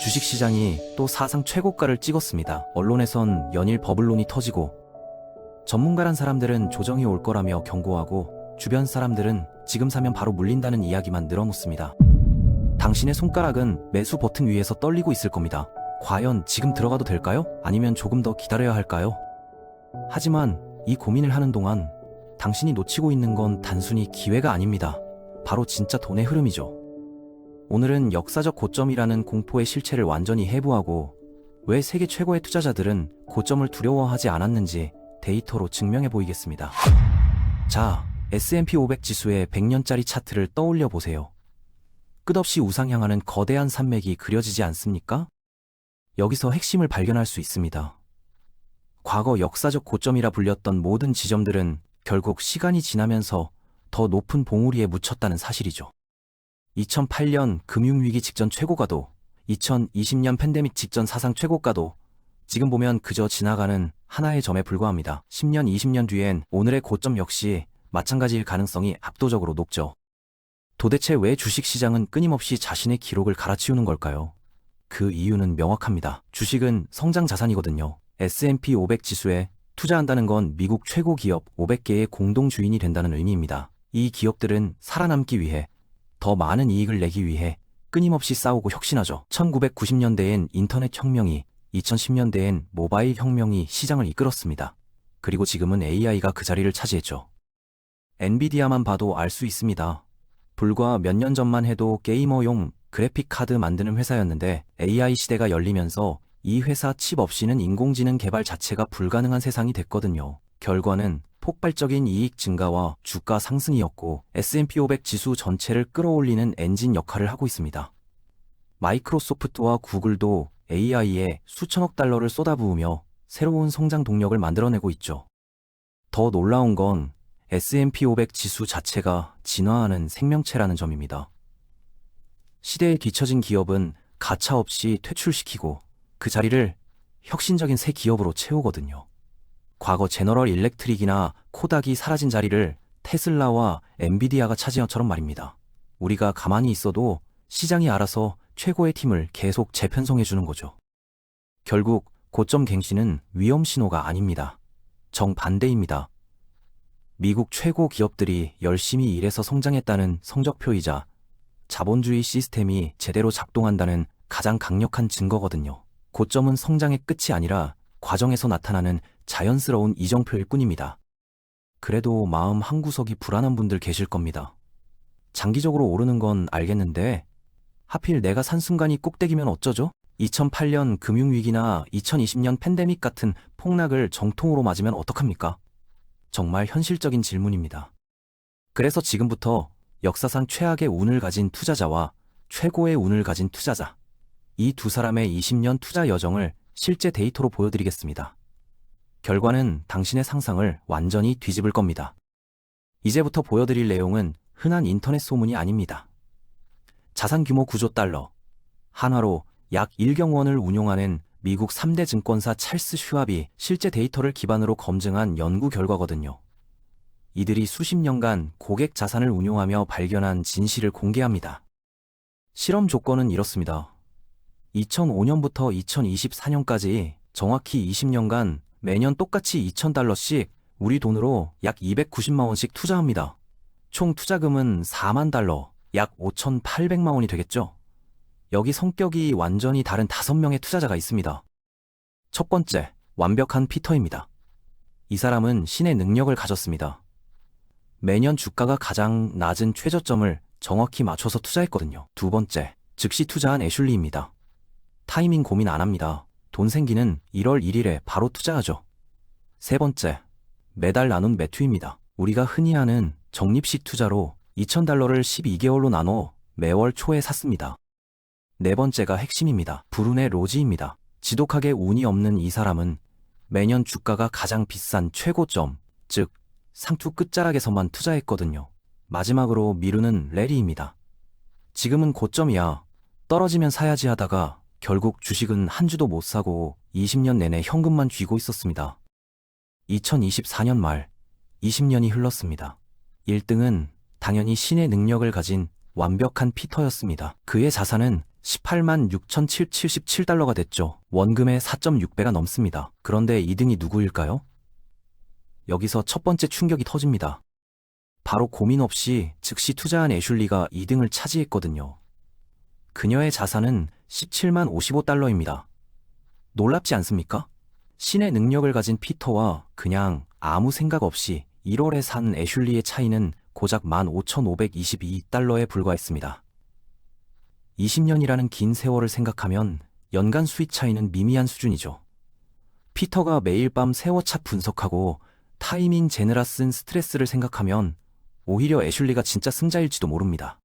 주식시장이 또 사상 최고가를 찍었습니다. 언론에선 연일 버블론이 터지고 전문가란 사람들은 조정이 올 거라며 경고하고 주변 사람들은 지금 사면 바로 물린다는 이야기만 늘어놓습니다. 당신의 손가락은 매수 버튼 위에서 떨리고 있을 겁니다. 과연 지금 들어가도 될까요? 아니면 조금 더 기다려야 할까요? 하지만 이 고민을 하는 동안 당신이 놓치고 있는 건 단순히 기회가 아닙니다. 바로 진짜 돈의 흐름이죠. 오늘은 역사적 고점이라는 공포의 실체를 완전히 해부하고 왜 세계 최고의 투자자들은 고점을 두려워하지 않았는지 데이터로 증명해 보이겠습니다. 자, S&P 500 지수의 100년짜리 차트를 떠올려 보세요. 끝없이 우상향하는 거대한 산맥이 그려지지 않습니까? 여기서 핵심을 발견할 수 있습니다. 과거 역사적 고점이라 불렸던 모든 지점들은 결국 시간이 지나면서 더 높은 봉우리에 묻혔다는 사실이죠. 2008년 금융위기 직전 최고가도, 2020년 팬데믹 직전 사상 최고가도 지금 보면 그저 지나가는 하나의 점에 불과합니다. 10년, 20년 뒤엔 오늘의 고점 역시 마찬가지일 가능성이 압도적으로 높죠. 도대체 왜 주식시장은 끊임없이 자신의 기록을 갈아치우는 걸까요? 그 이유는 명확합니다. 주식은 성장 자산이거든요. S&P 500 지수에 투자한다는 건 미국 최고 기업 500개의 공동 주인이 된다는 의미입니다. 이 기업들은 살아남기 위해, 더 많은 이익을 내기 위해 끊임없이 싸우고 혁신하죠. 1990년대엔 인터넷 혁명이, 2010년대엔 모바일 혁명이 시장을 이끌었습니다. 그리고 지금은 AI가 그 자리를 차지했죠. 엔비디아만 봐도 알 수 있습니다. 불과 몇 년 전만 해도 게이머용 그래픽 카드 만드는 회사였는데 AI 시대가 열리면서 이 회사 칩 없이는 인공지능 개발 자체가 불가능한 세상이 됐거든요. 결과는 폭발적인 이익 증가와 주가 상승이었고 S&P 500 지수 전체를 끌어올리는 엔진 역할을 하고 있습니다. 마이크로소프트와 구글도 AI에 수천억 달러를 쏟아부으며 새로운 성장 동력을 만들어내고 있죠. 더 놀라운 건 S&P 500 지수 자체가 진화하는 생명체라는 점입니다. 시대에 뒤처진 기업은 가차없이 퇴출시키고 그 자리를 혁신적인 새 기업으로 채우거든요. 과거 제너럴 일렉트릭이나 코닥이 사라진 자리를 테슬라와 엔비디아가 차지한 것처럼 말입니다. 우리가 가만히 있어도 시장이 알아서 최고의 팀을 계속 재편성해 주는 거죠. 결국 고점 갱신은 위험 신호가 아닙니다. 정반대입니다. 미국 최고 기업들이 열심히 일해서 성장했다는 성적표이자 자본주의 시스템이 제대로 작동한다는 가장 강력한 증거거든요. 고점은 성장의 끝이 아니라 과정에서 나타나는 자연스러운 이정표일 뿐입니다. 그래도 마음 한구석이 불안한 분들 계실 겁니다. 장기적으로 오르는 건 알겠는데 하필 내가 산 순간이 꼭대기면 어쩌죠? 2008년 금융위기나 2020년 팬데믹 같은 폭락을 정통으로 맞으면 어떡합니까? 정말 현실적인 질문입니다. 그래서 지금부터 역사상 최악의 운을 가진 투자자와 최고의 운을 가진 투자자, 이 두 사람의 20년 투자 여정을 실제 데이터로 보여드리겠습니다. 결과는 당신의 상상을 완전히 뒤집을 겁니다. 이제부터 보여드릴 내용은 흔한 인터넷 소문이 아닙니다. 자산 규모 9조 달러, 한화로 약 1경 원을 운용하는 미국 3대 증권사 찰스 슈왑이 실제 데이터를 기반으로 검증한 연구 결과거든요. 이들이 수십 년간 고객 자산을 운용하며 발견한 진실을 공개합니다. 실험 조건은 이렇습니다. 2005년부터 2024년까지 정확히 20년간 매년 똑같이 2,000달러씩 우리 돈으로 약 290만 원씩 투자합니다. 총 투자금은 4만 달러, 약 5,800만 원이 되겠죠? 여기 성격이 완전히 다른 5명의 투자자가 있습니다. 첫 번째, 완벽한 피터입니다. 이 사람은 신의 능력을 가졌습니다. 매년 주가가 가장 낮은 최저점을 정확히 맞춰서 투자했거든요. 두 번째, 즉시 투자한 애슐리입니다. 타이밍 고민 안 합니다. 돈 생기는 1월 1일에 바로 투자하죠. 세 번째, 매달 나눈 매투입니다. 우리가 흔히 하는 적립식 투자로 2,000달러를 12개월로 나눠 매월 초에 샀습니다. 네 번째가 핵심입니다. 브루네 로지입니다. 지독하게 운이 없는 이 사람은 매년 주가가 가장 비싼 최고점, 즉 상투 끝자락에서만 투자했거든요. 마지막으로 미루는 레리입니다. 지금은 고점이야. 떨어지면 사야지 하다가 결국 주식은 한 주도 못 사고 20년 내내 현금만 쥐고 있었습니다. 2024년 말 20년이 흘렀습니다. 1등은 당연히 신의 능력을 가진 완벽한 피터였습니다. 그의 자산은 18만 6,777달러가 됐죠. 원금의 4.6배가 넘습니다. 그런데 2등이 누구일까요? 여기서 첫 번째 충격이 터집니다. 바로 고민 없이 즉시 투자한 애슐리가 2등을 차지했거든요. 그녀의 자산은 17만 55달러입니다. 놀랍지 않습니까? 신의 능력을 가진 피터와 그냥 아무 생각 없이 1월에 산 애슐리의 차이는 고작 15,522달러에 불과했습니다. 20년이라는 긴 세월을 생각하면 연간 수익 차이는 미미한 수준이죠. 피터가 매일 밤 세워 차트 분석하고 타이밍 재느라 쓴 스트레스를 생각하면 오히려 애슐리가 진짜 승자일지도 모릅니다.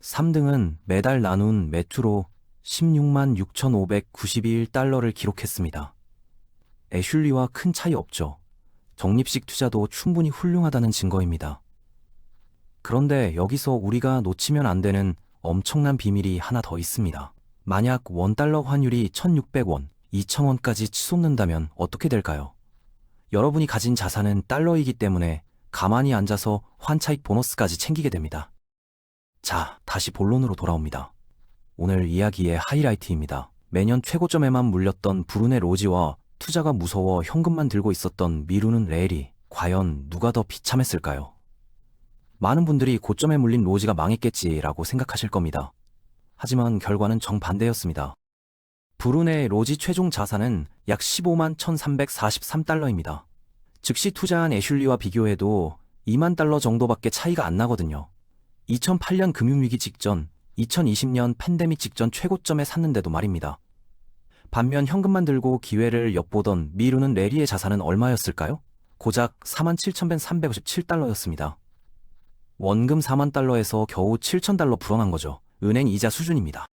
3등은 매달 나눈 매투로 16만 6,592달러를 기록했습니다. 애슐리와 큰 차이 없죠. 적립식 투자도 충분히 훌륭하다는 증거입니다. 그런데 여기서 우리가 놓치면 안 되는 엄청난 비밀이 하나 더 있습니다. 만약 원달러 환율이 1,600원, 2,000원까지 치솟는다면 어떻게 될까요? 여러분이 가진 자산은 달러이기 때문에 가만히 앉아서 환차익 보너스까지 챙기게 됩니다. 자, 다시 본론으로 돌아옵니다. 오늘 이야기의 하이라이트입니다. 매년 최고점에만 물렸던 브루네 로지와 투자가 무서워 현금만 들고 있었던 미루는 레일이 과연 누가 더 비참했을까요? 많은 분들이 고점에 물린 로지가 망했겠지라고 생각하실 겁니다. 하지만 결과는 정반대였습니다. 브루네 로지 최종 자산은 약 15만 1,343달러입니다. 즉시 투자한 애슐리와 비교해도 2만 달러 정도밖에 차이가 안 나거든요. 2008년 금융위기 직전, 2020년 팬데믹 직전 최고점에 샀는데도 말입니다. 반면 현금만 들고 기회를 엿보던 미루는 레리의 자산은 얼마였을까요? 고작 47,357달러였습니다. 원금 4만 달러에서 겨우 7,000달러 불어난 거죠. 은행 이자 수준입니다.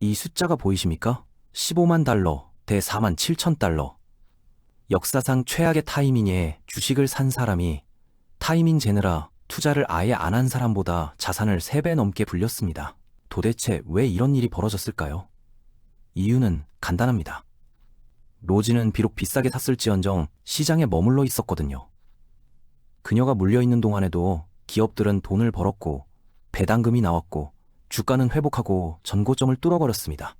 이 숫자가 보이십니까? 15만 달러 대 4만 7천 달러. 역사상 최악의 타이밍에 주식을 산 사람이 타이밍 재느라 투자를 아예 안 한 사람보다 자산을 3배 넘게 불렸습니다. 도대체 왜 이런 일이 벌어졌을까요? 이유는 간단합니다. 로지는 비록 비싸게 샀을지언정 시장에 머물러 있었거든요. 그녀가 물려있는 동안에도 기업들은 돈을 벌었고 배당금이 나왔고 주가는 회복하고 전고점을 뚫어버렸습니다.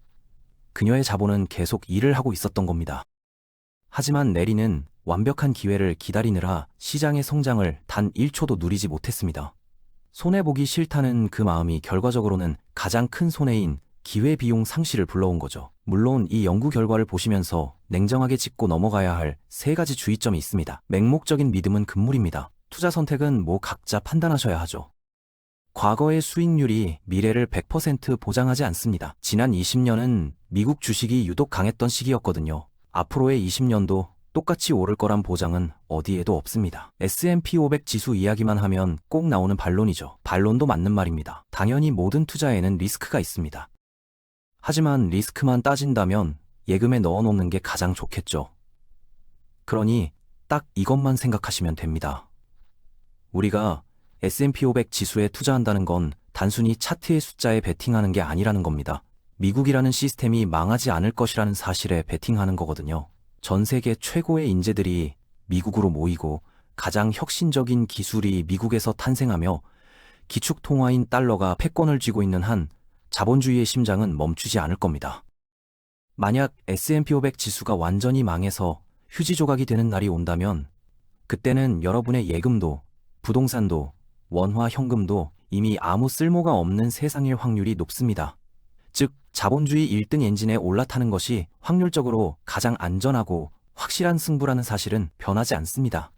그녀의 자본은 계속 일을 하고 있었던 겁니다. 하지만 내리는 완벽한 기회를 기다리느라 시장의 성장을 단 1초도 누리지 못했습니다. 손해보기 싫다는 그 마음이 결과적으로는 가장 큰 손해인 기회비용 상실을 불러온 거죠. 물론 이 연구 결과를 보시면서 냉정하게 짚고 넘어가야 할 3가지 주의점이 있습니다. 맹목적인 믿음은 금물입니다. 투자 선택은 각자 판단하셔야 하죠. 과거의 수익률이 미래를 100% 보장하지 않습니다. 지난 20년은 미국 주식이 유독 강했던 시기였거든요. 앞으로의 20년도 똑같이 오를 거란 보장은 어디에도 없습니다. S&P 500 지수 이야기만 하면 꼭 나오는 반론이죠. 반론도 맞는 말입니다. 당연히 모든 투자에는 리스크가 있습니다. 하지만 리스크만 따진다면 예금에 넣어놓는 게 가장 좋겠죠. 그러니 딱 이것만 생각하시면 됩니다. 우리가 S&P 500 지수에 투자한다는 건 단순히 차트의 숫자에 베팅하는 게 아니라는 겁니다. 미국이라는 시스템이 망하지 않을 것이라는 사실에 베팅하는 거거든요. 전 세계 최고의 인재들이 미국으로 모이고 가장 혁신적인 기술이 미국에서 탄생하며 기축통화인 달러가 패권을 쥐고 있는 한 자본주의의 심장은 멈추지 않을 겁니다. 만약 S&P 500 지수가 완전히 망해서 휴지 조각이 되는 날이 온다면 그때는 여러분의 예금도 부동산도 원화 현금도 이미 아무 쓸모가 없는 세상일 확률이 높습니다. 즉 자본주의 1등 엔진에 올라타는 것이 확률적으로 가장 안전하고 확실한 승부라는 사실은 변하지 않습니다.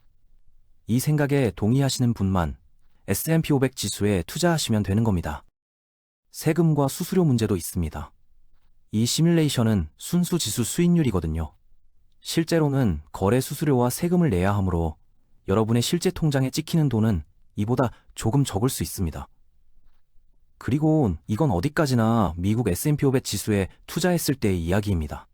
이 생각에 동의하시는 분만 S&P 500 지수에 투자하시면 되는 겁니다. 세금과 수수료 문제도 있습니다. 이 시뮬레이션은 순수 지수 수익률이거든요. 실제로는 거래 수수료와 세금을 내야 하므로 여러분의 실제 통장에 찍히는 돈은 이보다 조금 적을 수 있습니다. 그리고 이건 어디까지나 미국 S&P 500 지수에 투자했을 때의 이야기입니다.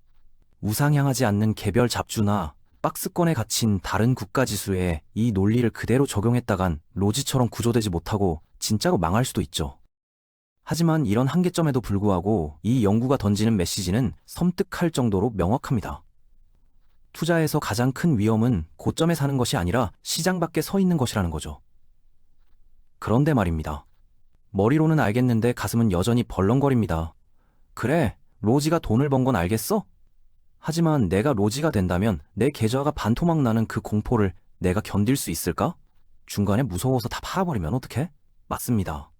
우상향하지 않는 개별 잡주나 박스권에 갇힌 다른 국가 지수에 이 논리를 그대로 적용했다간 로지처럼 구조되지 못하고 진짜로 망할 수도 있죠. 하지만 이런 한계점에도 불구하고 이 연구가 던지는 메시지는 섬뜩할 정도로 명확합니다. 투자에서 가장 큰 위험은 고점에 사는 것이 아니라 시장 밖에 서 있는 것이라는 거죠. 그런데 말입니다. 머리로는 알겠는데 가슴은 여전히 벌렁거립니다. 그래, 로지가 돈을 번 건 알겠어? 하지만 내가 로지가 된다면 내 계좌가 반토막 나는 그 공포를 내가 견딜 수 있을까? 중간에 무서워서 다 팔아버리면 어떡해? 맞습니다.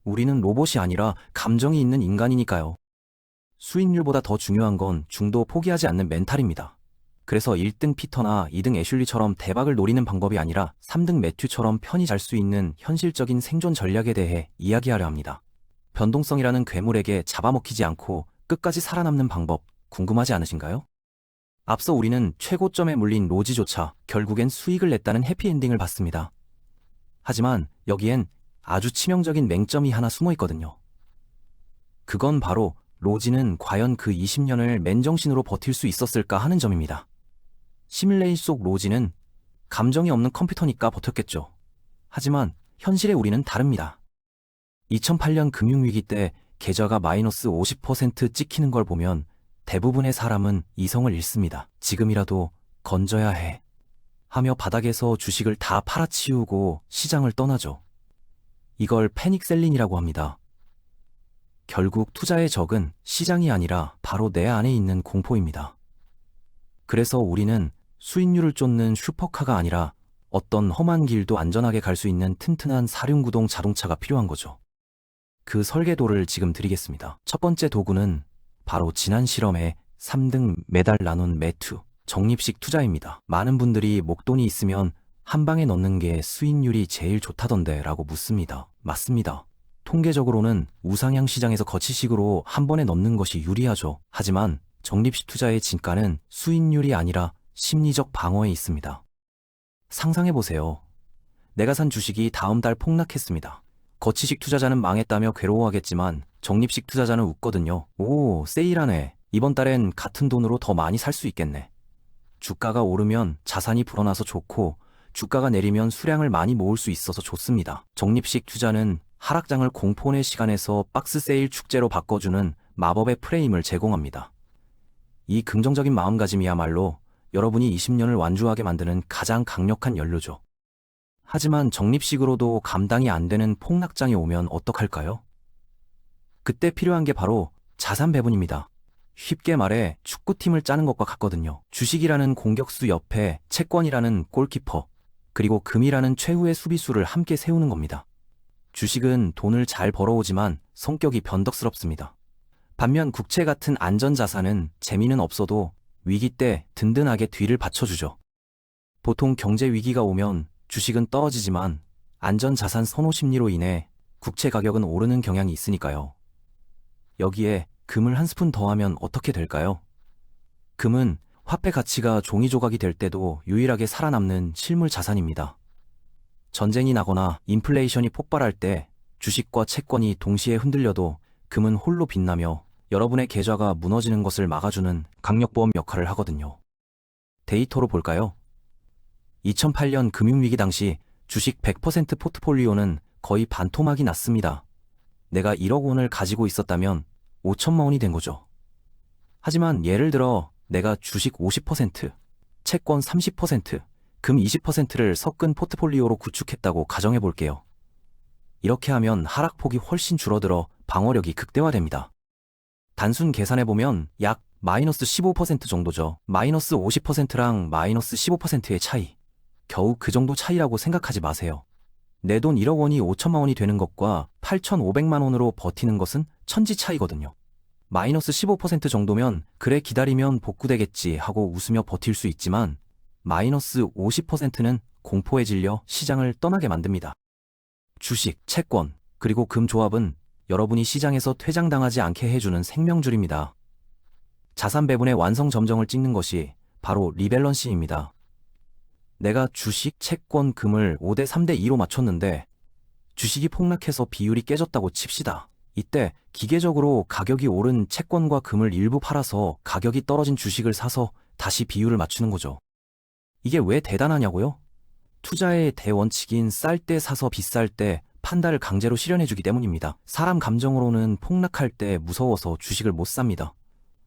우리는 로봇이 아니라 감정이 있는 인간이니까요. 수익률보다 더 중요한 건 중도 포기하지 않는 멘탈입니다. 그래서 1등 피터나 2등 애슐리처럼 대박을 노리는 방법이 아니라 3등 매튜처럼 편히 잘 수 있는 현실적인 생존 전략에 대해 이야기하려 합니다. 변동성이라는 괴물에게 잡아먹히지 않고 끝까지 살아남는 방법 궁금하지 않으신가요? 앞서 우리는 최고점에 물린 로지조차 결국엔 수익을 냈다는 해피엔딩을 봤습니다. 하지만 여기엔 아주 치명적인 맹점이 하나 숨어 있거든요. 그건 바로 로지는 과연 그 20년을 맨정신으로 버틸 수 있었을까 하는 점입니다. 시뮬레이 속 로지는 감정이 없는 컴퓨터니까 버텼겠죠. 하지만 현실의 우리는 다릅니다. 2008년 금융위기 때 계좌가 마이너스 50% 찍히는 걸 보면 대부분의 사람은 이성을 잃습니다. 지금이라도 건져야 해 하며 바닥에서 주식을 다 팔아치우고 시장을 떠나죠. 이걸 패닉셀링이라고 합니다. 결국 투자의 적은 시장이 아니라 바로 내 안에 있는 공포입니다. 그래서 우리는 수익률을 쫓는 슈퍼카가 아니라 어떤 험한 길도 안전하게 갈 수 있는 튼튼한 사륜구동 자동차가 필요한 거죠. 그 설계도를 지금 드리겠습니다. 첫 번째 도구는 바로 지난 실험에 3등 메달 나눈 매튜, 적립식 투자입니다. 많은 분들이 목돈이 있으면 한 방에 넣는 게 수익률이 제일 좋다던데 라고 묻습니다. 맞습니다. 통계적으로는 우상향 시장에서 거치식으로 한 번에 넣는 것이 유리하죠. 하지만 적립식 투자의 진가는 수익률이 아니라 심리적 방어에 있습니다. 상상해보세요. 내가 산 주식이 다음 달 폭락했습니다. 거치식 투자자는 망했다며 괴로워하겠지만 적립식 투자자는 웃거든요. 오, 세일하네. 이번 달엔 같은 돈으로 더 많이 살 수 있겠네. 주가가 오르면 자산이 불어나서 좋고 주가가 내리면 수량을 많이 모을 수 있어서 좋습니다. 적립식 투자는 하락장을 공포의 시간에서 박스 세일 축제로 바꿔주는 마법의 프레임을 제공합니다. 이 긍정적인 마음가짐이야말로 여러분이 20년을 완주하게 만드는 가장 강력한 연료죠. 하지만 적립식으로도 감당이 안 되는 폭락장이 오면 어떡할까요? 그때 필요한 게 바로 자산 배분입니다. 쉽게 말해 축구팀을 짜는 것과 같거든요. 주식이라는 공격수 옆에 채권이라는 골키퍼, 그리고 금이라는 최후의 수비수를 함께 세우는 겁니다. 주식은 돈을 잘 벌어오지만 성격이 변덕스럽습니다. 반면 국채 같은 안전자산은 재미는 없어도 위기 때 든든하게 뒤를 받쳐주죠. 보통 경제 위기가 오면 주식은 떨어지지만 안전자산 선호 심리로 인해 국채 가격은 오르는 경향이 있으니까요. 여기에 금을 한 스푼 더하면 어떻게 될까요? 금은 화폐 가치가 종이 조각이 될 때도 유일하게 살아남는 실물 자산입니다. 전쟁이 나거나 인플레이션이 폭발할 때 주식과 채권이 동시에 흔들려도 금은 홀로 빛나며 여러분의 계좌가 무너지는 것을 막아주는 강력보험 역할을 하거든요. 데이터로 볼까요? 2008년 금융위기 당시 주식 100% 포트폴리오는 거의 반토막이 났습니다. 내가 1억 원을 가지고 있었다면 5천만 원이 된 거죠. 하지만 예를 들어 내가 주식 50%, 채권 30%, 금 20%를 섞은 포트폴리오로 구축했다고 가정해 볼게요. 이렇게 하면 하락폭이 훨씬 줄어들어 방어력이 극대화됩니다. 단순 계산해보면 약 마이너스 15% 정도죠. 마이너스 50%랑 마이너스 15%의 차이. 겨우 그 정도 차이라고 생각하지 마세요. 내 돈 1억 원이 5천만 원이 되는 것과 8,500만 원으로 버티는 것은 천지 차이거든요. 마이너스 15% 정도면 그래 기다리면 복구되겠지 하고 웃으며 버틸 수 있지만 마이너스 50%는 공포에 질려 시장을 떠나게 만듭니다. 주식, 채권, 그리고 금 조합은 여러분이 시장에서 퇴장당하지 않게 해주는 생명줄입니다. 자산 배분의 완성 점정을 찍는 것이 바로 리밸런싱입니다. 내가 주식, 채권, 금을 5대 3대 2로 맞췄는데 주식이 폭락해서 비율이 깨졌다고 칩시다. 이때 기계적으로 가격이 오른 채권과 금을 일부 팔아서 가격이 떨어진 주식을 사서 다시 비율을 맞추는 거죠. 이게 왜 대단하냐고요? 투자의 대원칙인 쌀 때 사서 비쌀 때 판다를 강제로 실현해주기 때문입니다. 사람 감정으로는 폭락할 때 무서워서 주식을 못 삽니다.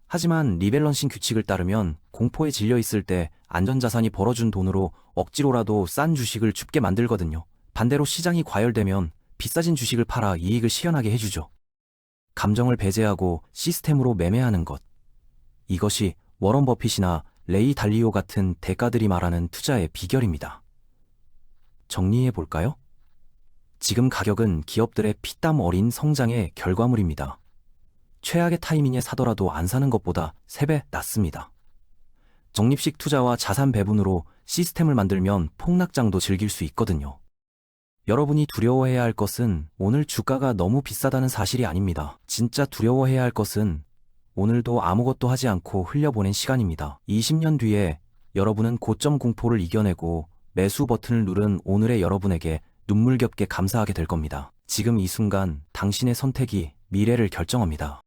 하지만 리밸런싱 규칙을 따르면 공포에 질려 있을 때 안전자산이 벌어준 돈으로 억지로라도 싼 주식을 줍게 만들거든요. 반대로 시장이 과열되면 비싸진 주식을 팔아 이익을 실현하게 해주죠. 감정을 배제하고 시스템으로 매매하는 것. 이것이 워런 버핏이나 레이 달리오 같은 대가들이 말하는 투자의 비결입니다. 정리해 볼까요? 지금 가격은 기업들의 피땀 어린 성장의 결과물입니다. 최악의 타이밍에 사더라도 안 사는 것보다 3배 낫습니다. 적립식 투자와 자산 배분으로 시스템을 만들면 폭락장도 즐길 수 있거든요. 여러분이 두려워해야 할 것은 오늘 주가가 너무 비싸다는 사실이 아닙니다. 진짜 두려워해야 할 것은 오늘도 아무것도 하지 않고 흘려보낸 시간입니다. 20년 뒤에 여러분은 고점 공포를 이겨내고 매수 버튼을 누른 오늘의 여러분에게 눈물겹게 감사하게 될 겁니다. 지금 이 순간 당신의 선택이 미래를 결정합니다.